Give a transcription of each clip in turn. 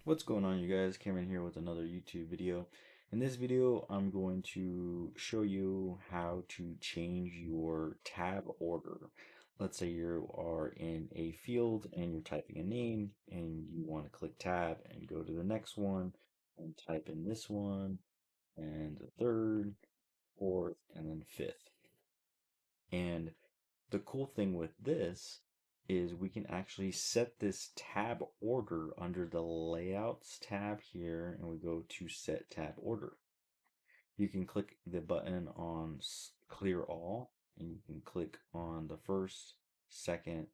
What's going on, you guys? Cameron here with another YouTube video. In this video, I'm going to show you how to change your tab order. Let's say you are in a field and you're typing a name and you want to click tab and go to the next one and type in this one and the third, fourth, and then fifth. And the cool thing with this is we can actually set this tab order under the layouts tab here, and we go to set tab order. You can click the button on clear all, and you can click on the first, second,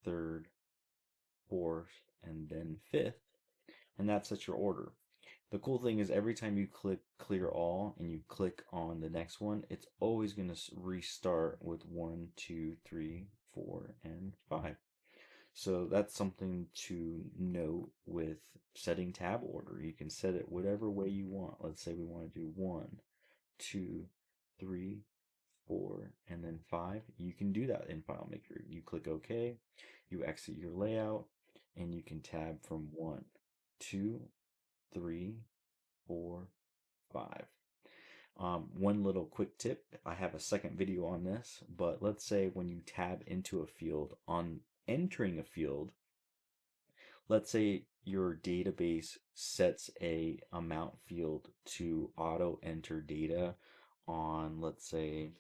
third, fourth, and then fifth, and that sets your order. The cool thing is every time you click clear all and you click on the next one, it's always going to restart with 1, 2, 3, 4, and 5. So that's something to note with setting tab order. You can set it whatever way you want. Let's say we want to do 1, 2, 3, 4, and then 5. You can do that in FileMaker. You click OK, you exit your layout, and you can tab from 1, 2, 3, 4, 5. One little quick tip, I have a second video on this, but let's say when you tab into a field, on entering a field, let's say your database sets a amount field to auto enter data on, let's say,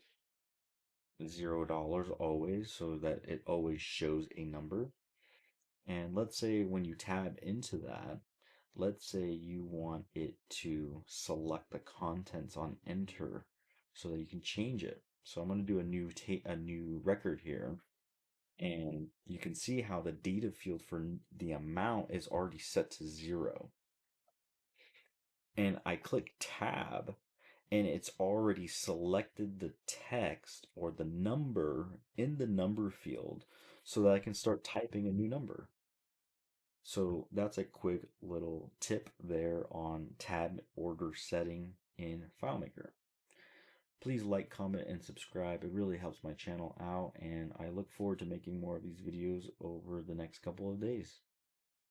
$0 always, so that it always shows a number. And let's say when you tab into that, let's say you want it to select the contents on enter so that you can change it. So I'm going to do a new record here, and you can see how the data field for the amount is already set to 0. And I click tab and it's already selected the text or the number in the number field so that I can start typing a new number. So that's a quick little tip there on tab order setting in FileMaker. Please like, comment, and subscribe. It really helps my channel out, and I look forward to making more of these videos over the next couple of days.